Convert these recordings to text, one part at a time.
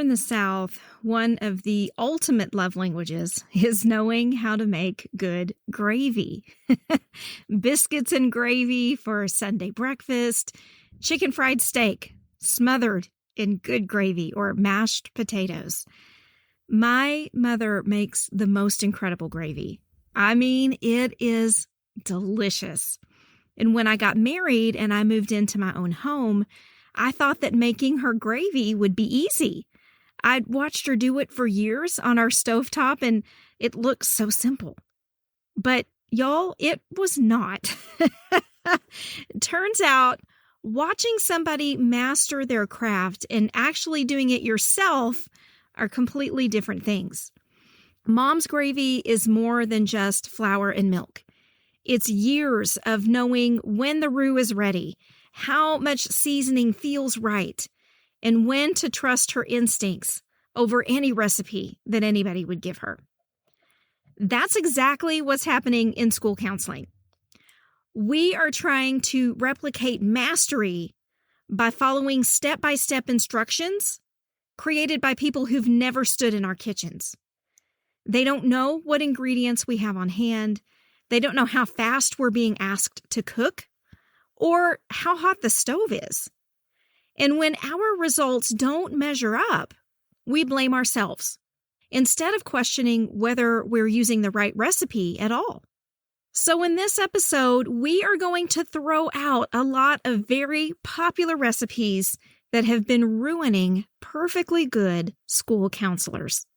in the South, one of the ultimate love languages is knowing how to make good gravy. Biscuits and gravy for Sunday breakfast, chicken fried steak smothered in good gravy, or mashed potatoes. My mother makes the most incredible gravy. I mean, it is delicious. And when I got married and I moved into my own home, I thought that making her gravy would be easy. I'd watched her do it for years on our stovetop, and it looked so simple. But y'all, it was not. Turns out, watching somebody master their craft and actually doing it yourself are completely different things. Mom's gravy is more than just flour and milk. It's years of knowing when the roux is ready, how much seasoning feels right, and when to trust her instincts over any recipe that anybody would give her. That's exactly what's happening in school counseling. We are trying to replicate mastery by following step-by-step instructions created by people who've never stood in our kitchens. They don't know what ingredients we have on hand. They don't know how fast we're being asked to cook or how hot the stove is. And when our results don't measure up, we blame ourselves instead of questioning whether we're using the right recipe at all. So in this episode, we are going to throw out a lot of very popular recipes that have been ruining perfectly good school counselors.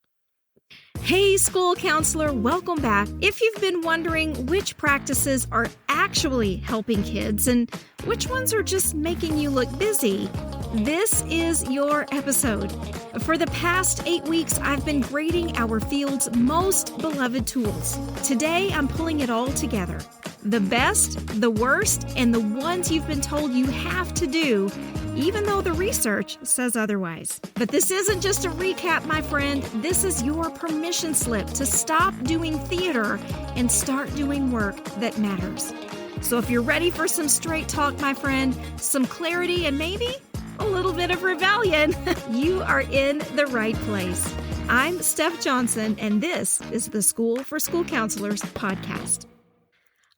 Hey, school counselor, welcome back. If you've been wondering which practices are actually helping kids and which ones are just making you look busy, this is your episode. For the past 8 weeks, I've been grading our field's most beloved tools. Today, I'm pulling it all together. The best, the worst, and the ones you've been told you have to do, even though the research says otherwise. But this isn't just a recap, my friend. This is your permission slip to stop doing theater and start doing work that matters. So if you're ready for some straight talk, my friend, some clarity, and maybe a little bit of rebellion, you are in the right place. I'm Steph Johnson, and this is the School for School Counselors podcast.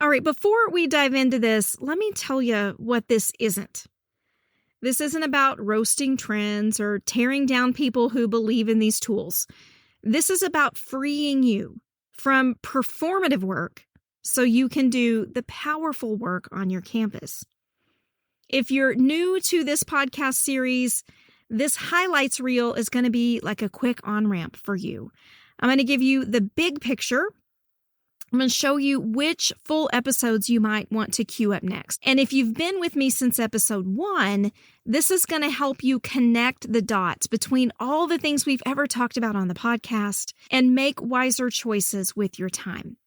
All right, before we dive into this, let me tell you what this isn't. This isn't about roasting trends or tearing down people who believe in these tools. This is about freeing you from performative work so you can do the powerful work on your campus. If you're new to this podcast series, this highlights reel is going to be like a quick on-ramp for you. I'm going to give you the big picture. I'm going to show you which full episodes you might want to queue up next. And if you've been with me since episode 1, this is going to help you connect the dots between all the things we've ever talked about on the podcast and make wiser choices with your time.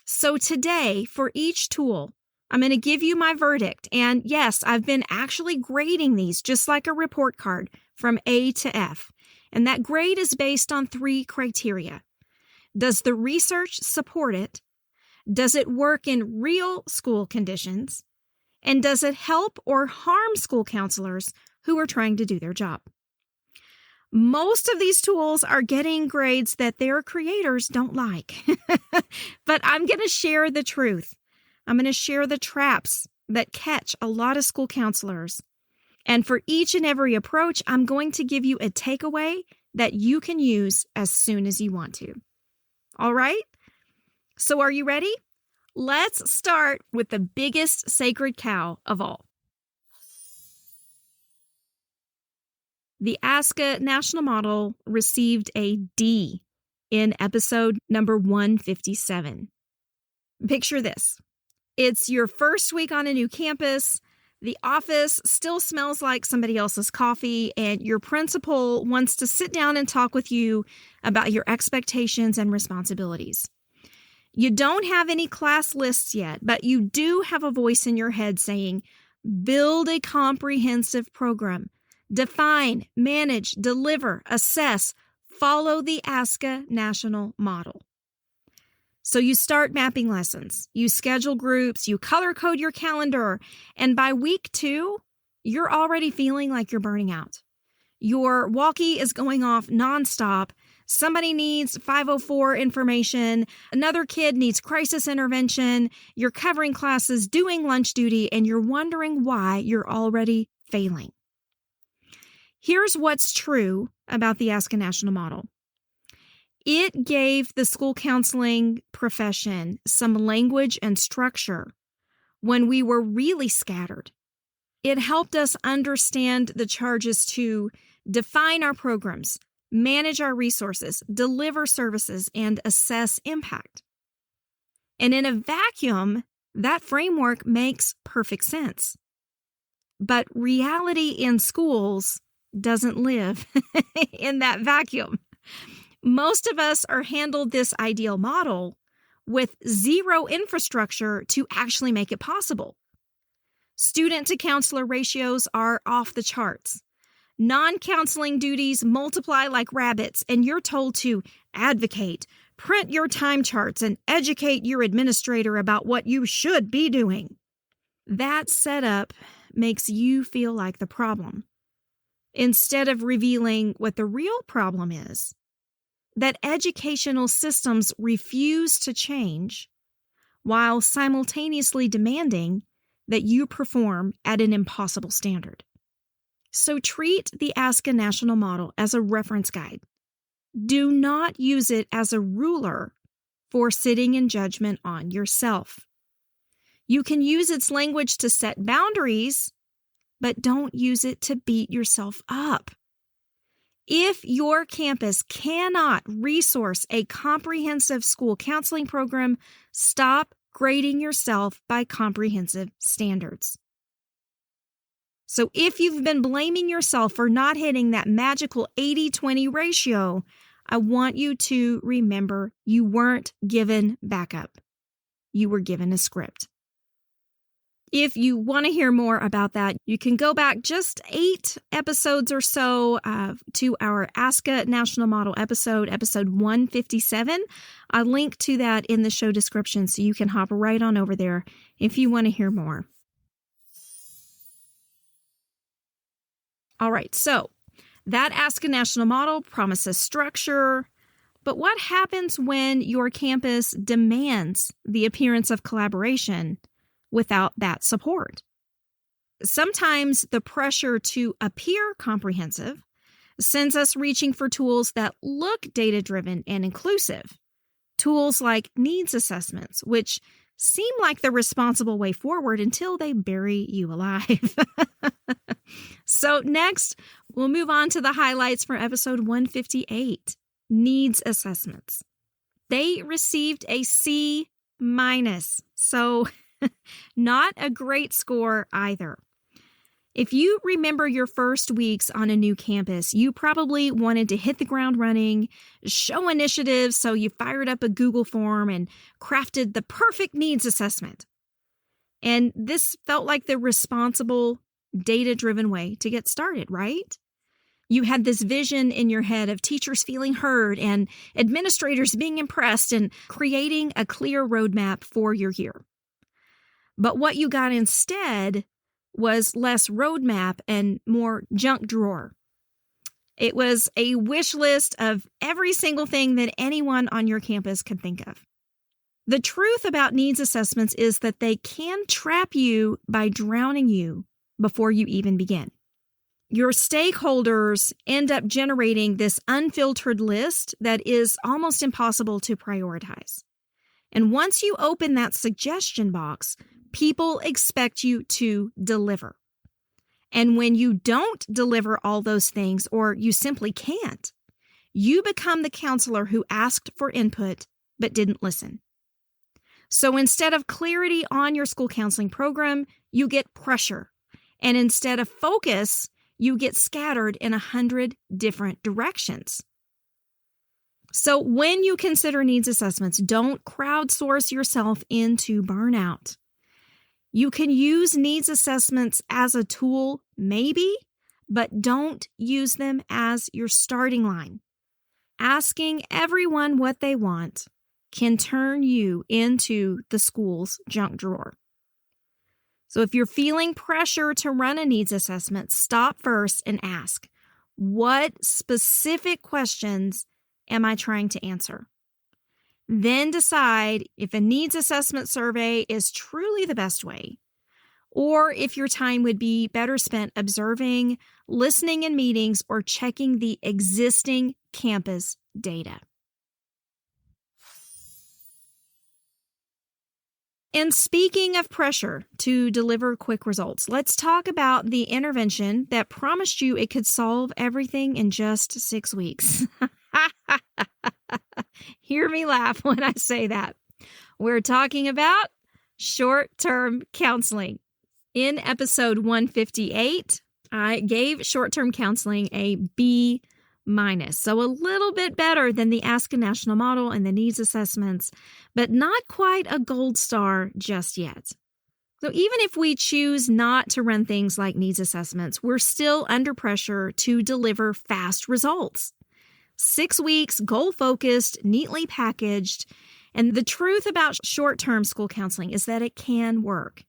So today, for each tool, I'm going to give you my verdict. And yes, I've been actually grading these just like a report card from A to F. And that grade is based on 3 criteria. Does the research support it? Does it work in real school conditions? And does it help or harm school counselors who are trying to do their job? Most of these tools are getting grades that their creators don't like. But I'm going to share the truth. I'm going to share the traps that catch a lot of school counselors. And for each and every approach, I'm going to give you a takeaway that you can use as soon as you want to. All right? So are you ready? Let's start with the biggest sacred cow of all. The ASCA National Model received a D in episode number 157. Picture this. It's your first week on a new campus. The office still smells like somebody else's coffee, and your principal wants to sit down and talk with you about your expectations and responsibilities. You don't have any class lists yet, but you do have a voice in your head saying, build a comprehensive program, define, manage, deliver, assess, follow the ASCA National Model. So you start mapping lessons, you schedule groups, you color code your calendar, and by week 2, you're already feeling like you're burning out. Your walkie is going off nonstop. Somebody needs 504 information. Another kid needs crisis intervention. You're covering classes, doing lunch duty, and you're wondering why you're already failing. Here's what's true about the Ask a National model. It gave the school counseling profession some language and structure when we were really scattered. It helped us understand the charges to define our programs, manage our resources, deliver services, and assess impact. And in a vacuum, that framework makes perfect sense. But reality in schools doesn't live in that vacuum. Most of us are handled this ideal model with zero infrastructure to actually make it possible. Student to counselor ratios are off the charts. Non-counseling duties multiply like rabbits, and you're told to advocate, print your time charts, and educate your administrator about what you should be doing. That setup makes you feel like the problem, instead of revealing what the real problem is, that educational systems refuse to change while simultaneously demanding that you perform at an impossible standard. So treat the Ask a National model as a reference guide. Do not use it as a ruler for sitting in judgment on yourself. You can use its language to set boundaries, but don't use it to beat yourself up. If your campus cannot resource a comprehensive school counseling program, stop grading yourself by comprehensive standards. So if you've been blaming yourself for not hitting that magical 80-20 ratio, I want you to remember you weren't given backup. You were given a script. If you want to hear more about that, you can go back just 8 episodes or so to our Ask a National Model episode 157. I'll link to that in the show description so you can hop right on over there if you want to hear more. All right, so that Ask a National model promises structure, but what happens when your campus demands the appearance of collaboration without that support? Sometimes the pressure to appear comprehensive sends us reaching for tools that look data-driven and inclusive. Tools like needs assessments, which seem like the responsible way forward until they bury you alive. So next, we'll move on to the highlights for episode 158, needs assessments. They received a C-, so not a great score either. If you remember your first weeks on a new campus, you probably wanted to hit the ground running, show initiative, so you fired up a Google form and crafted the perfect needs assessment. And this felt like the responsible, data-driven way to get started, right? You had this vision in your head of teachers feeling heard and administrators being impressed and creating a clear roadmap for your year. But what you got instead was less roadmap and more junk drawer. It was a wish list of every single thing that anyone on your campus could think of. The truth about needs assessments is that they can trap you by drowning you before you even begin. Your stakeholders end up generating this unfiltered list that is almost impossible to prioritize. And once you open that suggestion box, people expect you to deliver. And when you don't deliver all those things, or you simply can't, you become the counselor who asked for input but didn't listen. So instead of clarity on your school counseling program, you get pressure. And instead of focus, you get scattered in 100 different directions. So when you consider needs assessments, don't crowdsource yourself into burnout. You can use needs assessments as a tool, maybe, but don't use them as your starting line. Asking everyone what they want can turn you into the school's junk drawer. So if you're feeling pressure to run a needs assessment, stop first and ask, What specific questions am I trying to answer? Then decide if a needs assessment survey is truly the best way, or if your time would be better spent observing, listening in meetings, or checking the existing campus data. And speaking of pressure to deliver quick results, let's talk about the intervention that promised you it could solve everything in just 6 weeks. Hear me laugh when I say that. We're talking about short-term counseling. In episode 158, I gave short-term counseling a B-, so a little bit better than the Ask a National Model and the needs assessments, but not quite a gold star just yet. So even if we choose not to run things like needs assessments, we're still under pressure to deliver fast results. 6 weeks, goal-focused, neatly packaged, and the truth about short-term school counseling is that it can work.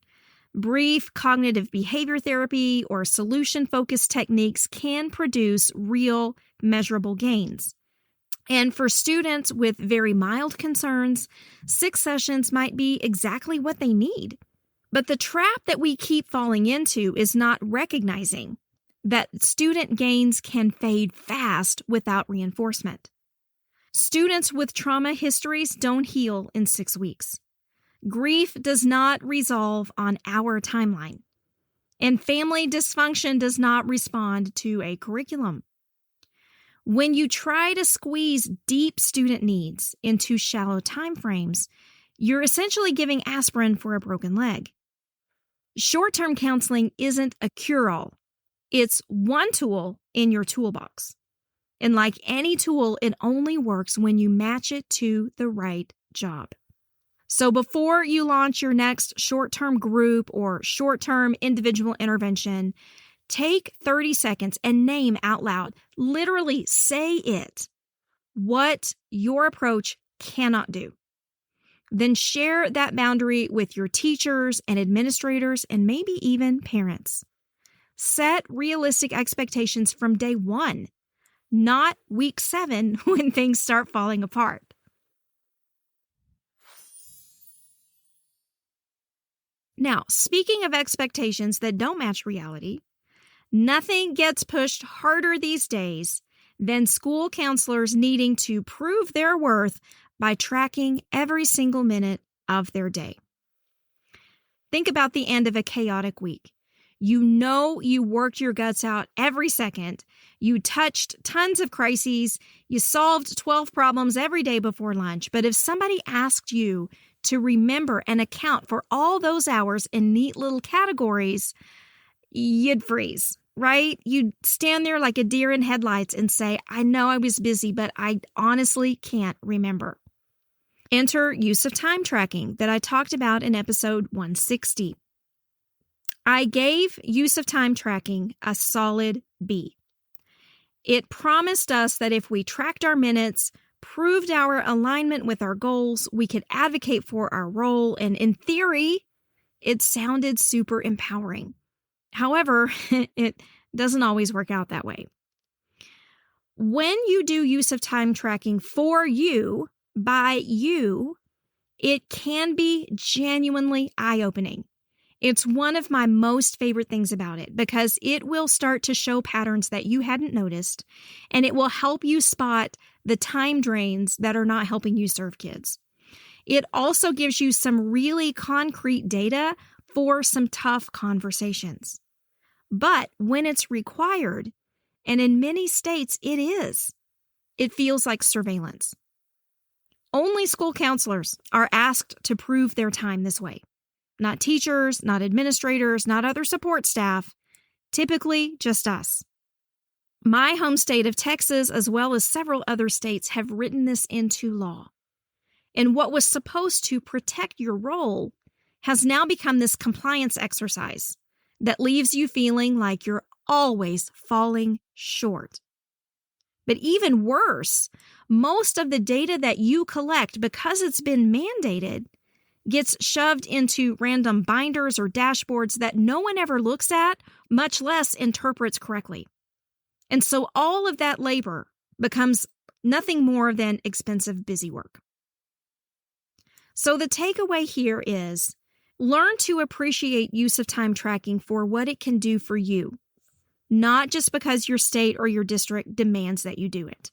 Brief cognitive behavior therapy or solution-focused techniques can produce real, measurable gains. And for students with very mild concerns, 6 sessions might be exactly what they need. But the trap that we keep falling into is not recognizing that student gains can fade fast without reinforcement. Students with trauma histories don't heal in 6 weeks. Grief does not resolve on our timeline, and family dysfunction does not respond to a curriculum. When you try to squeeze deep student needs into shallow timeframes, you're essentially giving aspirin for a broken leg. Short-term counseling isn't a cure-all. It's one tool in your toolbox. And like any tool, it only works when you match it to the right job. So before you launch your next short-term group or short-term individual intervention, take 30 seconds and name out loud, literally say it, what your approach cannot do. Then share that boundary with your teachers and administrators and maybe even parents. Set realistic expectations from day 1, not week 7 when things start falling apart. Now, speaking of expectations that don't match reality, nothing gets pushed harder these days than school counselors needing to prove their worth by tracking every single minute of their day. Think about the end of a chaotic week. You know you worked your guts out every second. You touched tons of crises. You solved 12 problems every day before lunch. But if somebody asked you to remember and account for all those hours in neat little categories, you'd freeze, right? You'd stand there like a deer in headlights and say, I know I was busy, but I honestly can't remember. Enter use of time tracking that I talked about in episode 160. I gave use of time tracking a solid B. It promised us that if we tracked our minutes, proved our alignment with our goals, we could advocate for our role, and in theory, it sounded super empowering. However, it doesn't always work out that way. When you do use of time tracking for you, by you, it can be genuinely eye-opening. It's one of my most favorite things about it because it will start to show patterns that you hadn't noticed, and it will help you spot the time drains that are not helping you serve kids. It also gives you some really concrete data for some tough conversations. But when it's required, and in many states it is, it feels like surveillance. Only school counselors are asked to prove their time this way. Not teachers, not administrators, not other support staff, typically just us. My home state of Texas, as well as several other states, have written this into law. And what was supposed to protect your role has now become this compliance exercise that leaves you feeling like you're always falling short. But even worse, most of the data that you collect, because it's been mandated, gets shoved into random binders or dashboards that no one ever looks at, much less interprets correctly. And so all of that labor becomes nothing more than expensive busy work. So the takeaway here is learn to appreciate use of time tracking for what it can do for you, not just because your state or your district demands that you do it.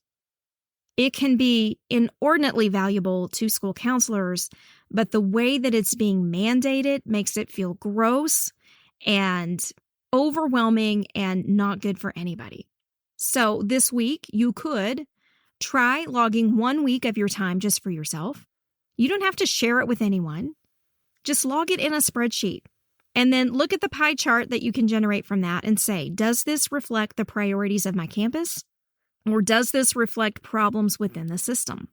It can be inordinately valuable to school counselors, but the way that it's being mandated makes it feel gross and overwhelming and not good for anybody. So this week, you could try logging 1 week of your time just for yourself. You don't have to share it with anyone. Just log it in a spreadsheet and then look at the pie chart that you can generate from that and say, does this reflect the priorities of my campus? Or does this reflect problems within the system?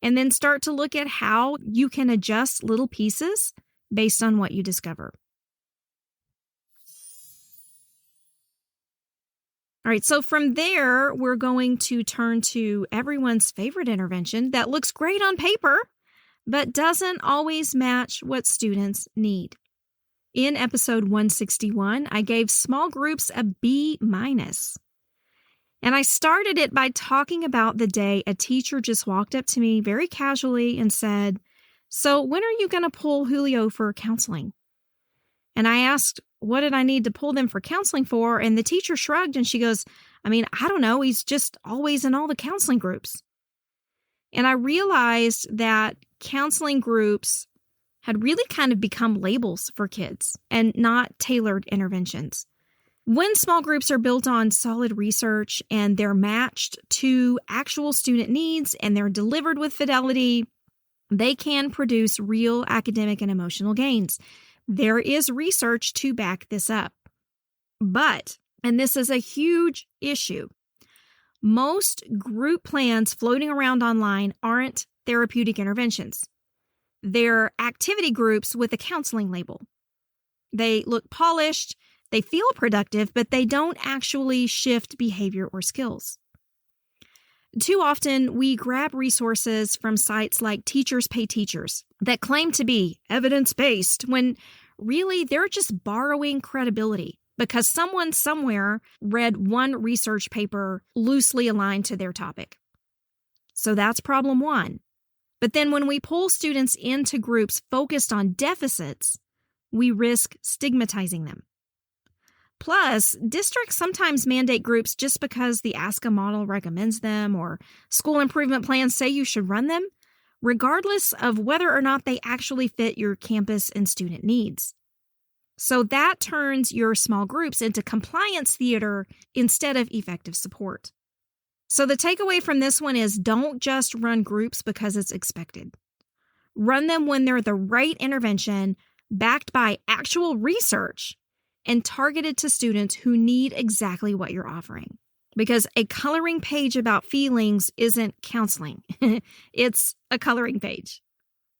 And then start to look at how you can adjust little pieces based on what you discover. All right, so from there, we're going to turn to everyone's favorite intervention that looks great on paper, but doesn't always match what students need. In episode 161, I gave small groups a B-. And I started it by talking about the day a teacher just walked up to me very casually and said, "So when are you going to pull Julio for counseling?" And I asked, what did I need to pull them for counseling for? And the teacher shrugged and she goes, I don't know. He's just always in all the counseling groups. And I realized that counseling groups had really kind of become labels for kids and not tailored interventions. When small groups are built on solid research and they're matched to actual student needs and they're delivered with fidelity, they can produce real academic and emotional gains. There is research to back this up. But, and this is a huge issue, most group plans floating around online aren't therapeutic interventions. They're activity groups with a counseling label. They look polished, they feel productive, but they don't actually shift behavior or skills. Too often, we grab resources from sites like Teachers Pay Teachers that claim to be evidence-based when really they're just borrowing credibility because someone somewhere read one research paper loosely aligned to their topic. So that's problem one. But then when we pull students into groups focused on deficits, we risk stigmatizing them. Plus, districts sometimes mandate groups just because the ASCA model recommends them or school improvement plans say you should run them, regardless of whether or not they actually fit your campus and student needs. So that turns your small groups into compliance theater instead of effective support. So the takeaway from this one is don't just run groups because it's expected. Run them when they're the right intervention, backed by actual research, and targeted to students who need exactly what you're offering. Because a coloring page about feelings isn't counseling. It's a coloring page.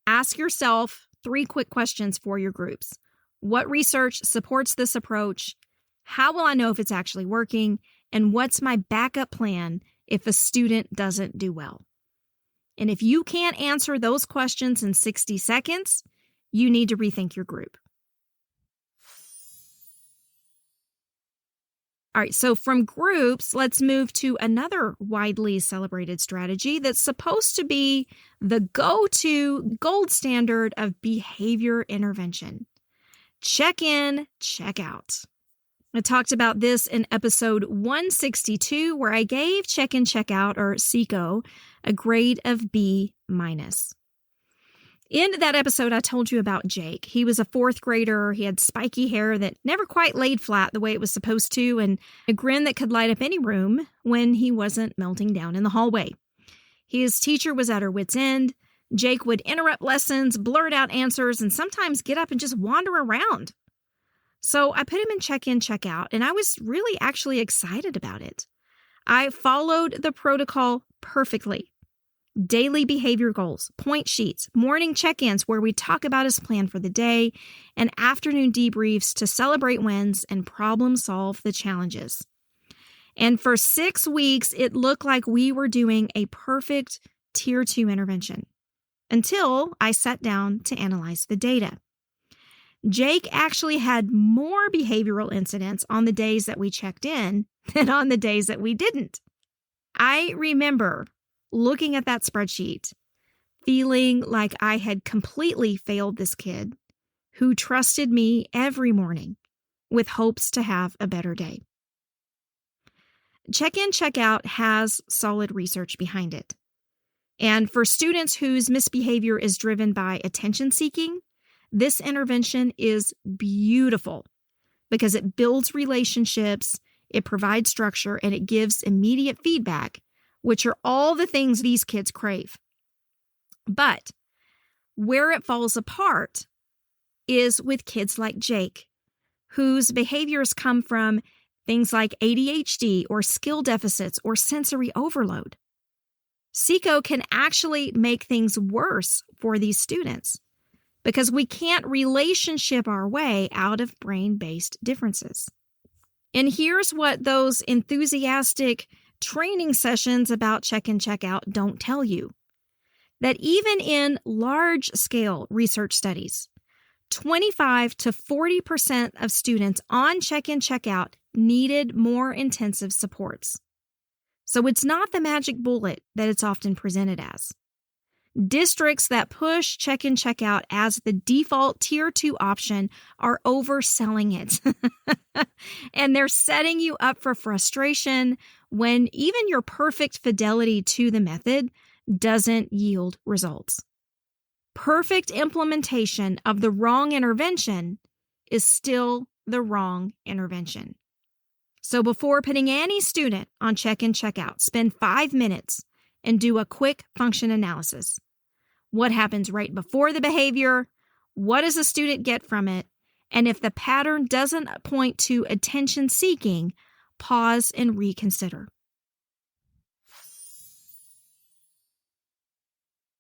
Ask yourself 3 quick questions for your groups. What research supports this approach? How will I know if it's actually working? And what's my backup plan if a student doesn't do well? And if you can't answer those questions in 60 seconds, you need to rethink your group. All right, so from groups, let's move to another widely celebrated strategy that's supposed to be the go-to gold standard of behavior intervention. Check in, check out. I talked about this in episode 162, where I gave check in, check out, or CECO, a grade of B-. In that episode, I told you about Jake. He was a 4th grader. He had spiky hair that never quite laid flat the way it was supposed to, and a grin that could light up any room when he wasn't melting down in the hallway. His teacher was at her wit's end. Jake would interrupt lessons, blurt out answers, and sometimes get up and just wander around. So I put him in check in, check out, and I was really actually excited about it. I followed the protocol perfectly. Daily behavior goals, point sheets, morning check-ins where we talk about his plan for the day, and afternoon debriefs to celebrate wins and problem solve the challenges. And for 6 weeks, it looked like we were doing a perfect Tier 2 intervention until I sat down to analyze the data. Jake actually had more behavioral incidents on the days that we checked in than on the days that we didn't. I remember looking at that spreadsheet, feeling like I had completely failed this kid who trusted me every morning with hopes to have a better day. Check-in, check-out has solid research behind it. And for students whose misbehavior is driven by attention seeking, this intervention is beautiful because it builds relationships, it provides structure, and it gives immediate feedback, which are all the things these kids crave. But where it falls apart is with kids like Jake, whose behaviors come from things like ADHD or skill deficits or sensory overload. SECO can actually make things worse for these students because we can't relationship our way out of brain-based differences. And here's what those enthusiastic training sessions about check-in, check-out don't tell you. That even in large-scale research studies, 25 to 40% of students on check-in, check-out needed more intensive supports. So it's not the magic bullet that it's often presented as. Districts that push check-in, check-out as the default Tier 2 option are overselling it. And they're setting you up for frustration when even your perfect fidelity to the method doesn't yield results. Perfect implementation of the wrong intervention is still the wrong intervention. So before putting any student on check-in, check-out, spend 5 minutes and do a quick function analysis. What happens right before the behavior? What does the student get from it? And if the pattern doesn't point to attention seeking, pause and reconsider.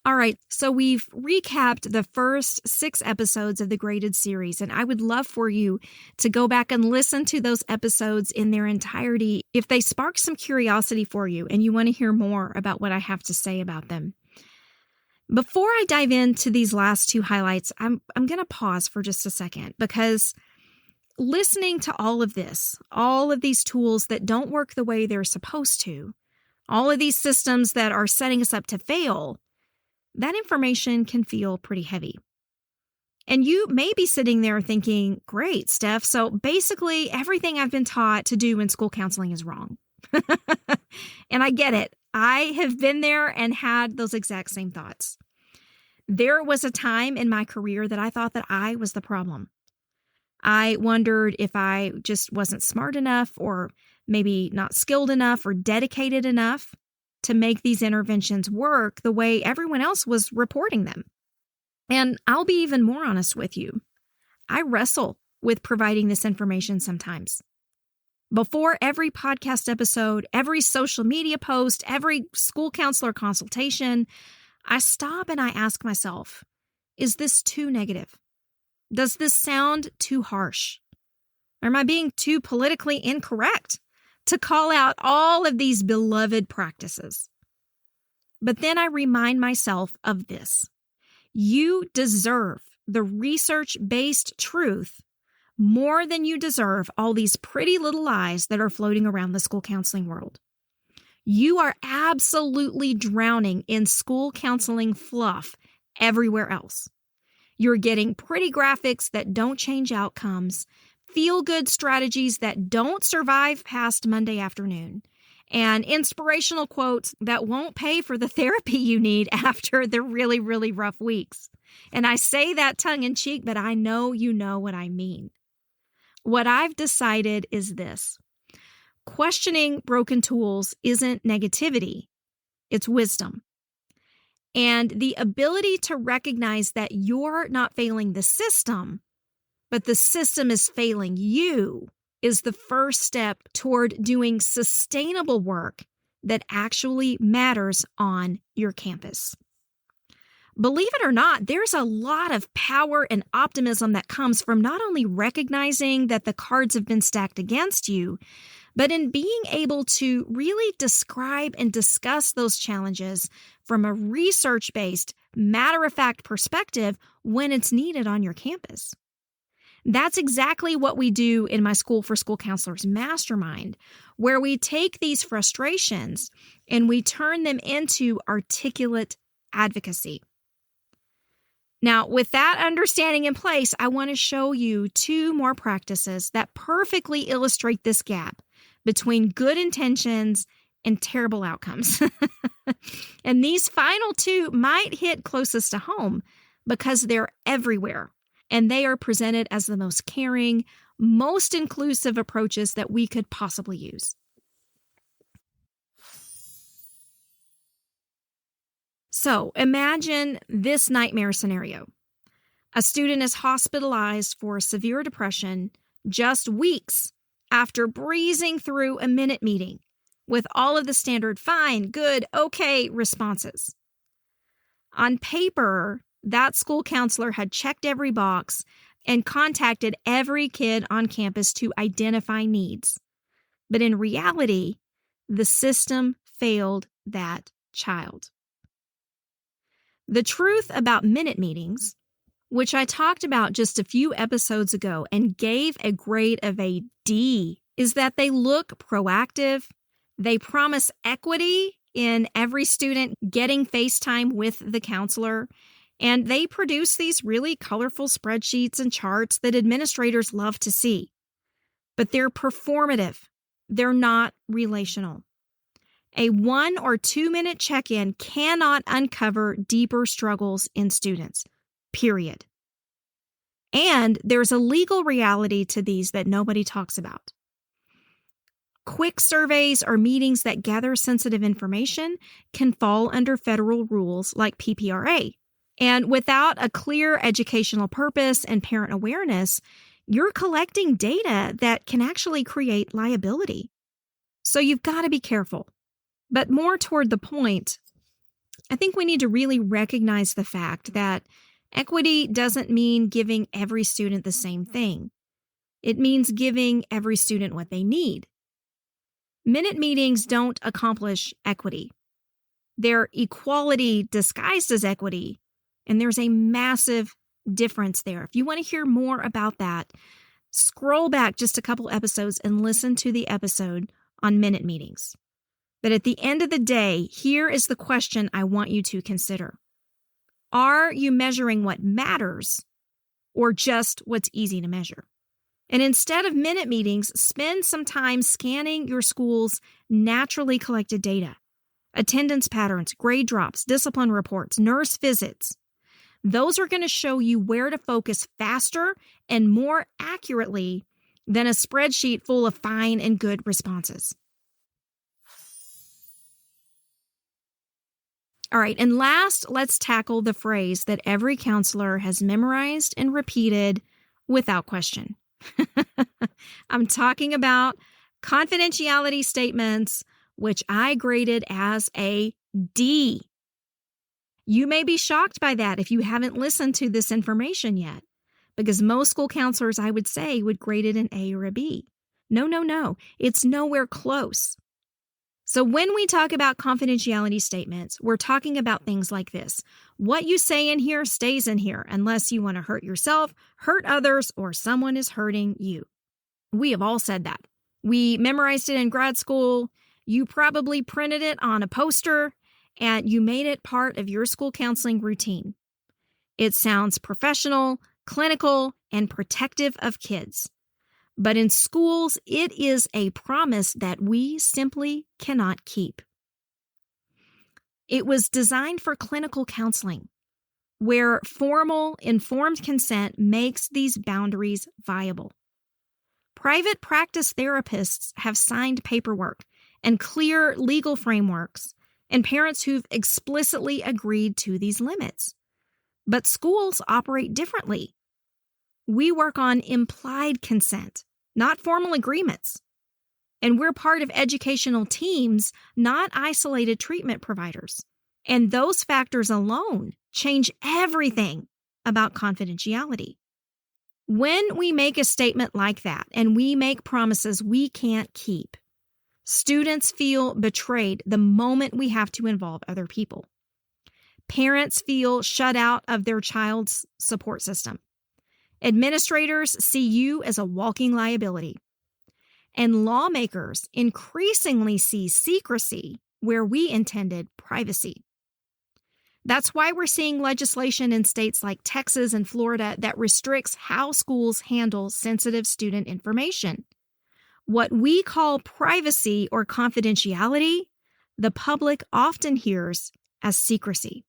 All right, so we've recapped the first 6 episodes of the Graded series, and I would love for you to go back and listen to those episodes in their entirety if they spark some curiosity for you and you want to hear more about what I have to say about them. Before I dive into these last 2 highlights, I'm going to pause for just a second because listening to all of this, all of these tools that don't work the way they're supposed to, all of these systems that are setting us up to fail, that information can feel pretty heavy. And you may be sitting there thinking, great, Steph, so basically everything I've been taught to do in school counseling is wrong. And I get it. I have been there and had those exact same thoughts. There was a time in my career that I thought that I was the problem. I wondered if I just wasn't smart enough or maybe not skilled enough or dedicated enough to make these interventions work the way everyone else was reporting them. And I'll be even more honest with you. I wrestle with providing this information sometimes. Before every podcast episode, every social media post, every school counselor consultation, I stop and I ask myself, is this too negative? Does this sound too harsh? Or am I being too politically incorrect to call out all of these beloved practices? But then I remind myself of this. You deserve the research-based truth more than you deserve all these pretty little lies that are floating around the school counseling world. You are absolutely drowning in school counseling fluff everywhere else. You're getting pretty graphics that don't change outcomes, feel-good strategies that don't survive past Monday afternoon, and inspirational quotes that won't pay for the therapy you need after the really, really rough weeks. And I say that tongue-in-cheek, but I know you know what I mean. What I've decided is this. Questioning broken tools isn't negativity, it's wisdom. And the ability to recognize that you're not failing the system, but the system is failing you is the first step toward doing sustainable work that actually matters on your campus. Believe it or not, there's a lot of power and optimism that comes from not only recognizing that the cards have been stacked against you, but in being able to really describe and discuss those challenges from a research-based, matter-of-fact perspective when it's needed on your campus. That's exactly what we do in my School for School Counselors mastermind, where we take these frustrations and we turn them into articulate advocacy. Now, with that understanding in place, I want to show you 2 more practices that perfectly illustrate this gap between good intentions and terrible outcomes. And these final 2 might hit closest to home because they're everywhere, and they are presented as the most caring, most inclusive approaches that we could possibly use. So imagine this nightmare scenario. A student is hospitalized for severe depression just weeks after breezing through a minute meeting with all of the standard fine, good, okay responses. On paper, that school counselor had checked every box and contacted every kid on campus to identify needs. But in reality, the system failed that child. The truth about minute meetings, which I talked about just a few episodes ago and gave a grade of a D, is that they look proactive. They promise equity in every student getting FaceTime with the counselor, and they produce these really colorful spreadsheets and charts that administrators love to see. But they're performative. They're not relational. A 1 or 2 minute check-in cannot uncover deeper struggles in students, period. And there's a legal reality to these that nobody talks about. Quick surveys or meetings that gather sensitive information can fall under federal rules like PPRA. And without a clear educational purpose and parent awareness, you're collecting data that can actually create liability. So you've got to be careful. But more toward the point, I think we need to really recognize the fact that equity doesn't mean giving every student the same thing. It means giving every student what they need. Minute meetings don't accomplish equity. They're equality disguised as equity, and there's a massive difference there. If you want to hear more about that, scroll back just a couple episodes and listen to the episode on minute meetings. But at the end of the day, here is the question I want you to consider. Are you measuring what matters or just what's easy to measure? And instead of minute meetings, spend some time scanning your school's naturally collected data. Attendance patterns, grade drops, discipline reports, nurse visits. Those are going to show you where to focus faster and more accurately than a spreadsheet full of fine and good responses. All right, and last, let's tackle the phrase that every counselor has memorized and repeated without question. I'm talking about confidentiality statements, which I graded as a D. You may be shocked by that if you haven't listened to this information yet, because most school counselors, I would say, would grade it an A or a B. No. It's nowhere close. So when we talk about confidentiality statements, we're talking about things like this. What you say in here stays in here unless you want to hurt yourself, hurt others, or someone is hurting you. We have all said that. We memorized it in grad school. You probably printed it on a poster, and you made it part of your school counseling routine. It sounds professional, clinical, and protective of kids. But in schools, it is a promise that we simply cannot keep. It was designed for clinical counseling, where formal, informed consent makes these boundaries viable. Private practice therapists have signed paperwork and clear legal frameworks, and parents who've explicitly agreed to these limits. But schools operate differently. We work on implied consent, not formal agreements. And we're part of educational teams, not isolated treatment providers. And those factors alone change everything about confidentiality. When we make a statement like that and we make promises we can't keep, students feel betrayed the moment we have to involve other people. Parents feel shut out of their child's support system. Administrators see you as a walking liability. And lawmakers increasingly see secrecy where we intended privacy. That's why we're seeing legislation in states like Texas and Florida that restricts how schools handle sensitive student information. What we call privacy or confidentiality, the public often hears as secrecy.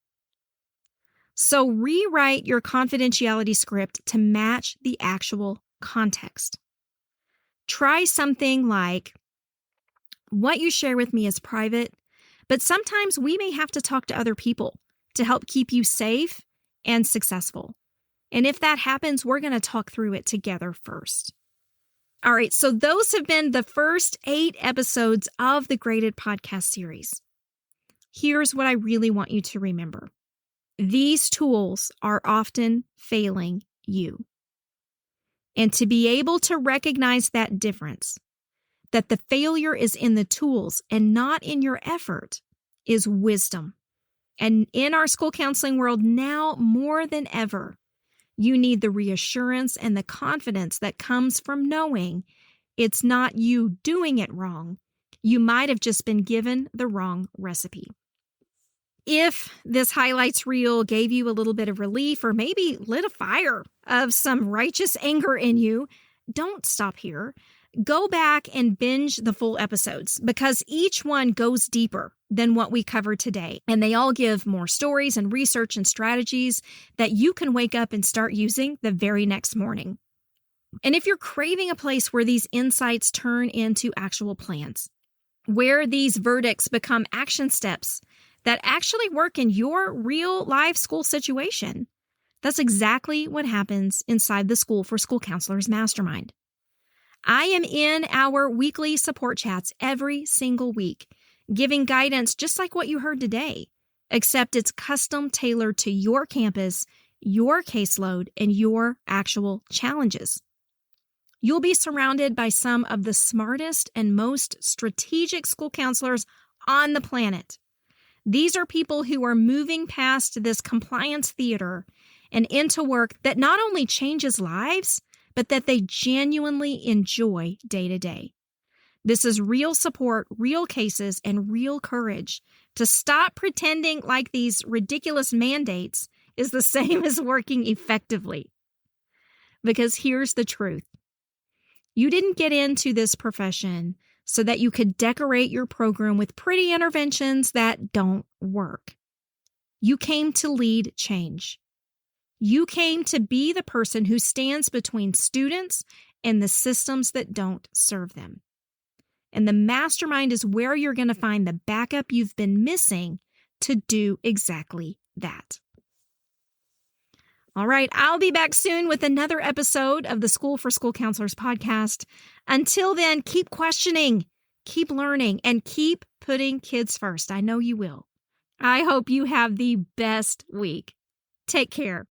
So rewrite your confidentiality script to match the actual context. Try something like, what you share with me is private, but sometimes we may have to talk to other people to help keep you safe and successful. And if that happens, we're going to talk through it together first. All right, so those have been the first 8 episodes of the Graded podcast series. Here's what I really want you to remember. These tools are often failing you. And to be able to recognize that difference, that the failure is in the tools and not in your effort, is wisdom. And in our school counseling world now more than ever, you need the reassurance and the confidence that comes from knowing it's not you doing it wrong. You might have just been given the wrong recipe. If this highlights reel gave you a little bit of relief or maybe lit a fire of some righteous anger in you, don't stop here. Go back and binge the full episodes because each one goes deeper than what we covered today. And they all give more stories and research and strategies that you can wake up and start using the very next morning. And if you're craving a place where these insights turn into actual plans, where these verdicts become action steps that actually work in your real life school situation, that's exactly what happens inside the School for School Counselors Mastermind. I am in our weekly support chats every single week, giving guidance just like what you heard today, except it's custom tailored to your campus, your caseload, and your actual challenges. You'll be surrounded by some of the smartest and most strategic school counselors on the planet. These are people who are moving past this compliance theater and into work that not only changes lives, but that they genuinely enjoy day to day. This is real support, real cases, and real courage to stop pretending like these ridiculous mandates is the same as working effectively. Because here's the truth. You didn't get into this profession so that you could decorate your program with pretty interventions that don't work. You came to lead change. You came to be the person who stands between students and the systems that don't serve them. And the mastermind is where you're going to find the backup you've been missing to do exactly that. All right, I'll be back soon with another episode of the School for School Counselors podcast. Until then, keep questioning, keep learning, and keep putting kids first. I know you will. I hope you have the best week. Take care.